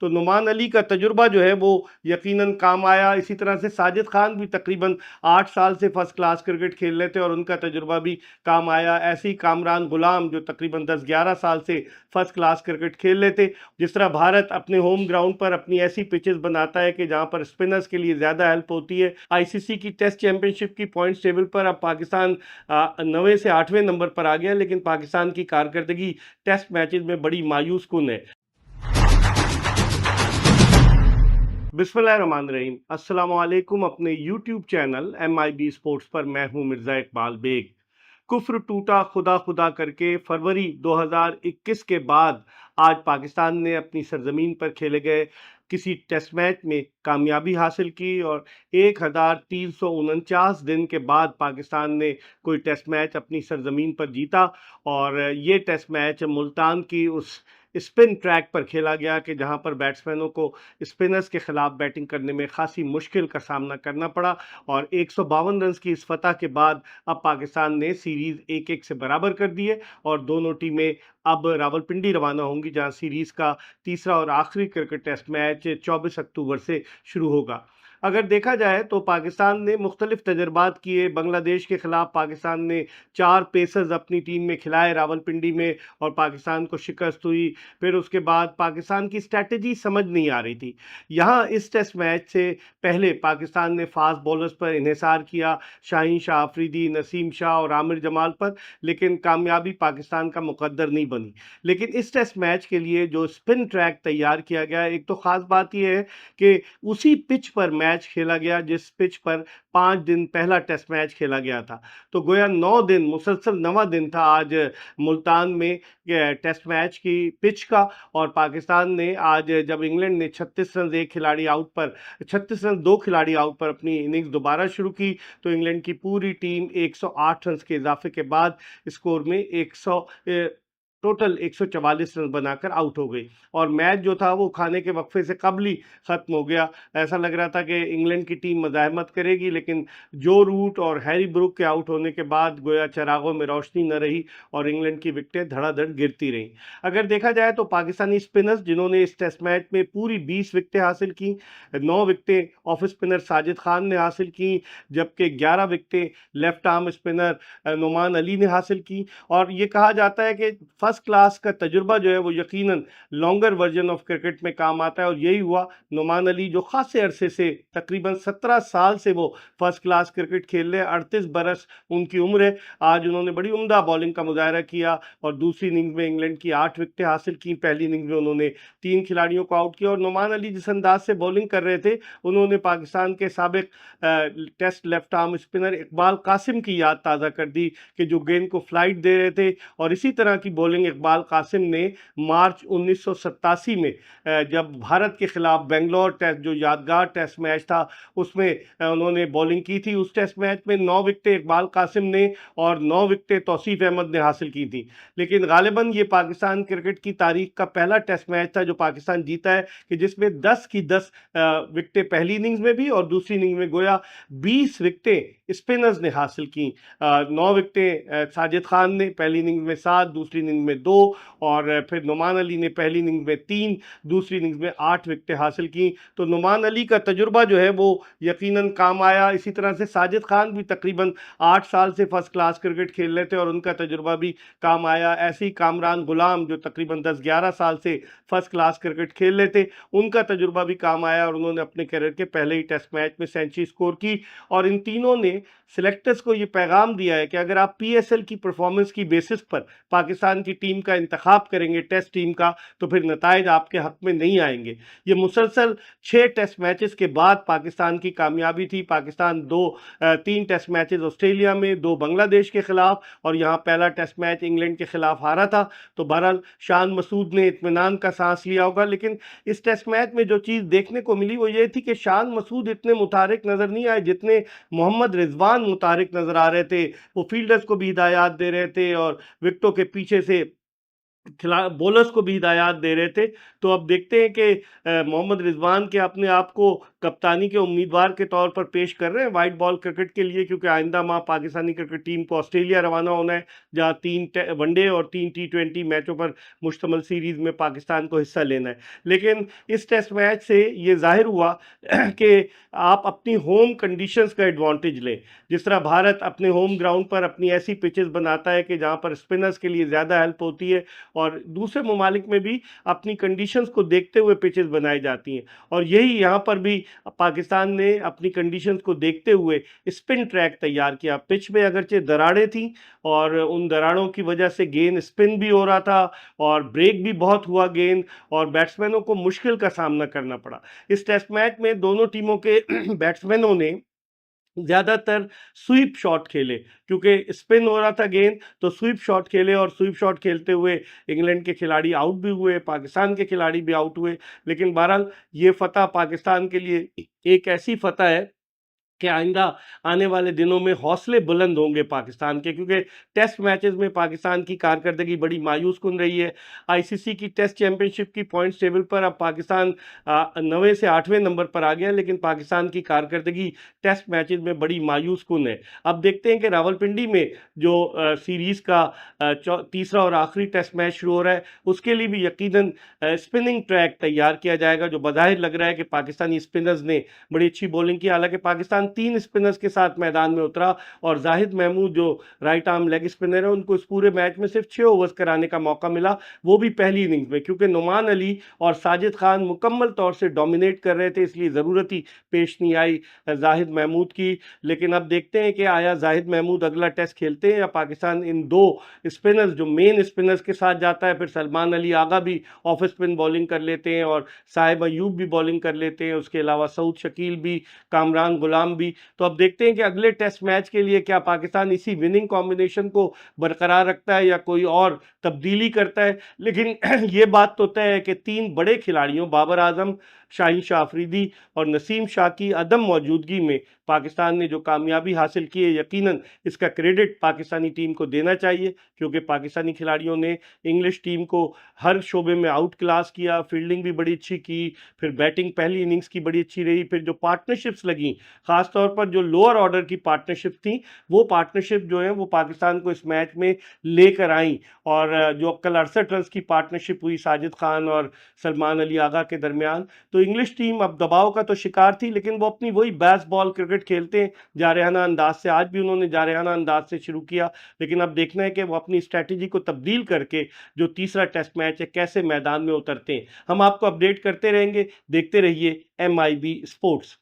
तो नुमान अली का तजुर्बा जो है वो यकीनन काम आया। इसी तरह से साजिद खान भी तकरीबन 8 साल से फर्स्ट क्लास क्रिकेट खेल रहे थे और उनका तजुर्बा भी काम आया। ऐसे ही कामरान गुलाम जो तकरीबन 10-11 साल से फर्स्ट क्लास क्रिकेट खेल रहे थे। जिस तरह भारत अपने होम ग्राउंड पर अपनी ऐसी पिचेस बनाता है कि जहां पर स्पिनर्स के लिए ज़्यादा हेल्प होती है। आईसीसी की टेस्ट चैंपियनशिप की पॉइंट्स टेबल पर अब पाकिस्तान 9वें से 8वें नंबर पर आ गया, लेकिन पाकिस्तान की कारकर्दगी टेस्ट मैचेस में बड़ी मायूस कुन है। बिस्मिल्लाहिर्रहमानिर्रहीम, अस्सलाम वालेकुम। अपने यूट्यूब चैनल MIB स्पोर्ट्स पर मैं हूं मिर्ज़ा इकबाल बेग। कुफ्र टूटा खुदा खुदा करके फरवरी 2021 के बाद आज पाकिस्तान ने अपनी सरजमीन पर खेले गए किसी टेस्ट मैच में कामयाबी हासिल की और 1349 दिन के बाद पाकिस्तान ने कोई टेस्ट मैच अपनी सरजमीन पर जीता। और ये टेस्ट मैच मुल्तान की उस स्पिन ट्रैक पर खेला गया कि जहां पर बैट्समैनों को स्पिनर्स के खिलाफ बैटिंग करने में खासी मुश्किल का सामना करना पड़ा। और 152 रन की इस फतह के बाद अब पाकिस्तान ने सीरीज़ 1-1 से बराबर कर दी है और दोनों टीमें अब रावलपिंडी रवाना होंगी, जहां सीरीज़ का तीसरा और आखिरी क्रिकेट टेस्ट मैच 24 अक्टूबर से शुरू होगा। अगर देखा जाए तो पाकिस्तान ने मुख्तलिफ तजर्बात किए। बांग्लादेश के खिलाफ पाकिस्तान ने 4 पेसर्स अपनी टीम में खिलाए रावलपिंडी में और पाकिस्तान को शिकस्त हुई। फिर उसके बाद पाकिस्तान की स्ट्रैटेजी समझ नहीं आ रही थी। यहाँ इस टेस्ट मैच से पहले पाकिस्तान ने फास्ट बॉलर्स पर इन्हिसार किया, शाहीन शाह अफरीदी, नसीम शाह और आमिर जमाल पर, लेकिन कामयाबी पाकिस्तान का मुकद्दर नहीं बनी। लेकिन इस टेस्ट मैच के लिए जो स्पिन ट्रैक तैयार किया गया, एक तो ख़ास बात यह है कि उसी पिच पर मैच खेला गया जिस पिच पर 5 दिन पहला टेस्ट मैच खेला गया था। तो गोया 9 दिन मुसलसल 9वां दिन था आज मुल्तान में टेस्ट मैच की पिच का। और पाकिस्तान ने आज जब इंग्लैंड ने 36 रन एक खिलाड़ी आउट पर 36 रन 2 खिलाड़ी आउट पर अपनी इनिंग्स दोबारा शुरू की, तो इंग्लैंड की पूरी टीम 108 रन के इजाफे के बाद स्कोर में 100 टोटल 144 रन बनाकर आउट हो गई। और मैच जो था वो खाने के वक्फे से कबल ही ख़त्म हो गया। ऐसा लग रहा था कि इंग्लैंड की टीम मज़ाहमत करेगी, लेकिन जो रूट और हैरी ब्रूक के आउट होने के बाद गोया चरागों में रोशनी न रही और इंग्लैंड की विकेटें धड़ाधड़ गिरती रहीं। अगर देखा जाए तो पाकिस्तानी स्पिनर्स जिन्होंने इस टेस्ट मैच में पूरी 20 विकेटें हासिल की, 9 विकेटें ऑफ स्पिनर साजिद खान ने हासिल की, जबकि 11 विकेटें left arm spinner Numan Ali ने हासिल की। और ये कहा जाता है कि फर्स्ट क्लास का तजुर्बा जो है वो यकीनन लॉन्गर वर्जन ऑफ क्रिकेट में काम आता है। और यही हुआ। नुमान अली जो खासे अरसे से तकरीबन 17 साल से वो फर्स्ट क्लास क्रिकेट खेल रहे हैं, 38 बरस उनकी उम्र है। आज उन्होंने बड़ी उम्दा बॉलिंग का मुजाहरा किया और दूसरी इनिंग्स में इंग्लैंड की 8 विकेटें हासिल की। पहली इनिंग्स में उन्होंने 3 खिलाड़ियों को आउट किया और नुमान अली जिस अंदाज से बॉलिंग कर रहे थे, उन्होंने पाकिस्तान के साबिक test left arm spinner Iqbal Qasim की याद ताज़ा कर दी कि जो गेंद को फ्लाइट दे रहे थे। और इसी तरह की बॉलिंग इकबाल कासिम ने मार्च 1987 में जब भारत के खिलाफ बेंगलोर टेस्ट जो यादगार टेस्ट मैच था उसमें उन्होंने बॉलिंग की थी। उस टेस्ट मैच में 9 विकेटें इकबाल कासिम ने और 9 विकेटें तौसीफ अहमद ने हासिल की थी। लेकिन गालिबन ये पाकिस्तान क्रिकेट की तारीख का पहला टेस्ट मैच था जो पाकिस्तान जीता है कि जिसमें 10 की 10 विकेटें पहली इनिंग्स में भी और दूसरी इनिंग्स में गोया 20 विकेटें स्पिनर्स ने हासिल की। 9 विकेटें साजिद खान ने पहली इनिंग्स में 7, दूसरी इनिंग्स में 2 और फिर नुमान अली ने पहली इनिंग्स में 3, दूसरी इनिंग्स में 8 विकेटें हासिल की। तो नुमान अली का तजुर्बा जो है वो यकीनन काम आया। इसी तरह से साजिद खान भी तकरीबन 8 साल से फर्स्ट क्लास क्रिकेट खेल रहे थे और उनका तजुर्बा भी काम आया। ऐसे ही कामरान गुलाम जो तकरीबन 10-11 साल से फर्स्ट क्लास क्रिकेट खेल रहे थे, उनका तजुर्बा भी काम आया और उन्होंने अपने करियर के पहले ही टेस्ट मैच में सेंचुरी स्कोर की। और इन तीनों ने सिलेक्टर्स को ये पैगाम दिया है कि अगर आप PSL की परफॉर्मेंस की बेसिस पर पाकिस्तान की टीम का इंतखाब करेंगे टेस्ट टीम का, तो फिर नताइज आपके हक में नहीं आएंगे। ये मुसलसल 6 टेस्ट मैचेस के बाद पाकिस्तान की कामयाबी थी। पाकिस्तान 3 टेस्ट मैचेस ऑस्ट्रेलिया में, 2 बांग्लादेश के खिलाफ और यहाँ पहला टेस्ट मैच इंग्लैंड के खिलाफ हारा था। तो बहरहाल शान मसूद ने इत्मीनान का सांस लिया होगा। लेकिन इस टेस्ट मैच में जो चीज़ देखने को मिली वो ये थी कि शान मसूद इतने मुतारिक नज़र नहीं आए जितने मोहम्मद रिजवान मुतारिक नज़र आ रहे थे। वो फील्डर्स को भी हिदायत दे रहे थे और विकेटों के पीछे से खिला बॉलर्स को भी हिदायत दे रहे थे। तो अब देखते हैं कि मोहम्मद रिजवान के अपने आप को कप्तानी के उम्मीदवार के तौर पर पेश कर रहे हैं वाइट बॉल क्रिकेट के लिए, क्योंकि आइंदा माह पाकिस्तानी क्रिकेट टीम को ऑस्ट्रेलिया रवाना होना है, जहां 3 वनडे और 3 T20 मैचों पर मुश्तमल सीरीज में पाकिस्तान को हिस्सा लेना है। लेकिन इस टेस्ट मैच से ये जाहिर हुआ कि आप अपनी होम कंडीशंस का एडवांटेज लें। जिस तरह भारत अपने होम ग्राउंड पर अपनी ऐसी पिचेस बनाता है कि जहां पर स्पिनर्स के लिए ज़्यादा हेल्प होती है, और दूसरे ममालिक में भी अपनी कंडीशंस को देखते हुए पिचेस बनाई जाती हैं, और यही यहाँ पर भी पाकिस्तान ने अपनी कंडीशंस को देखते हुए स्पिन ट्रैक तैयार किया। पिच में अगरचे दरारें थीं और उन दरारों की वजह से गेंद स्पिन भी हो रहा था और ब्रेक भी बहुत हुआ गेंद, और बैट्समैनों को मुश्किल का सामना करना पड़ा। इस टेस्ट मैच में दोनों टीमों के बैट्समैनों ने ज़्यादातर स्वीप शॉट खेले, क्योंकि स्पिन हो रहा था गेंद, तो स्वीप शॉट खेले, और स्वीप शॉट खेलते हुए इंग्लैंड के खिलाड़ी आउट भी हुए, पाकिस्तान के खिलाड़ी भी आउट हुए। लेकिन बहरहाल ये फतह पाकिस्तान के लिए एक ऐसी फतह है कि आइंदा आने वाले दिनों में हौसले बुलंद होंगे पाकिस्तान के, क्योंकि टेस्ट मैचेस में पाकिस्तान की कारकर्दगी बड़ी मायूस कुन रही है। आईसीसी की टेस्ट चैंपियनशिप की पॉइंट्स टेबल पर अब पाकिस्तान 9वें से 8वें नंबर पर आ गया, लेकिन पाकिस्तान की कारकर्दगी टेस्ट मैचेस में बड़ी मायूस कुन है। अब देखते हैं कि रावलपिंडी में जो सीरीज़ का तीसरा और आखिरी टेस्ट मैच शुरू हो रहा है, उसके लिए भी यकीनन स्पिनिंग ट्रैक तैयार किया जाएगा, जो बज़ाहिर लग रहा है कि पाकिस्तानी स्पिनर्स ने बड़ी अच्छी बॉलिंग की। हालांकि पाकिस्तान 3 स्पिनर्स के साथ मैदान में उतरा, और जाहिद महमूद जो राइट आर्म लेग स्पिनर है, उनको इस पूरे मैच में सिर्फ 6 ओवर्स कराने का मौका मिला, वो भी पहली इनिंग्स में, क्योंकि नुमान अली और साजिद खान मुकम्मल तौर से डोमिनेट कर रहे थे, इसलिए ज़रूरत ही पेश नहीं आई जाहिद महमूद की। लेकिन अब देखते हैं कि आया जाहिद महमूद अगला टेस्ट खेलते हैं या पाकिस्तान इन 2 स्पिनर्स जो मेन स्पिनर्स के साथ जाता है। फिर सलमान अली आगा भी ऑफ स्पिन बॉलिंग कर लेते हैं, और साहिब अयूब भी बॉलिंग कर लेते हैं, उसके अलावा सऊद शकील भी, कामरान गुलाम भी। तो अब देखते हैं कि अगले टेस्ट मैच के लिए क्या पाकिस्तान इसी विनिंग कॉम्बिनेशन को बरकरार रखता है या कोई और तब्दीली करता है। लेकिन ये बात तो तय है कि 3 बड़े खिलाड़ियों बाबर आजम, शाहीन शाह अफरीदी और नसीम शाह की अदम मौजूदगी में पाकिस्तान ने जो कामयाबी हासिल की है, यकीनन इसका क्रेडिट पाकिस्तानी टीम को देना चाहिए, क्योंकि पाकिस्तानी खिलाड़ियों ने इंग्लिश टीम को हर शोबे में आउट क्लास किया, फील्डिंग भी बड़ी अच्छी की, फिर बैटिंग पहली इनिंग्स की बड़ी अच्छी रही, फिर जो पार्टनरशिप्स लगी, ख़ासतौर पर जो लोअर ऑर्डर की पार्टनरशिप थी, वो पार्टनरशिप जो है वो पाकिस्तान को इस मैच में लेकर आई। और जो कल 68 रन की पार्टनरशिप हुई साजिद खान और सलमान अली आगा के दरमियान, तो इंग्लिश टीम अब दबाव का तो शिकार थी, लेकिन वो अपनी वही बैस बॉल क्रिकेट खेलते हैं जारहाना अंदाज से। आज भी उन्होंने जारहाना अंदाज से शुरू किया, लेकिन अब देखना है कि वो अपनी स्ट्रैटेजी को तब्दील करके जो तीसरा टेस्ट मैच है कैसे मैदान में उतरते हैं। हम आपको अपडेट करते रहेंगे, देखते रहिए MIB स्पोर्ट्स।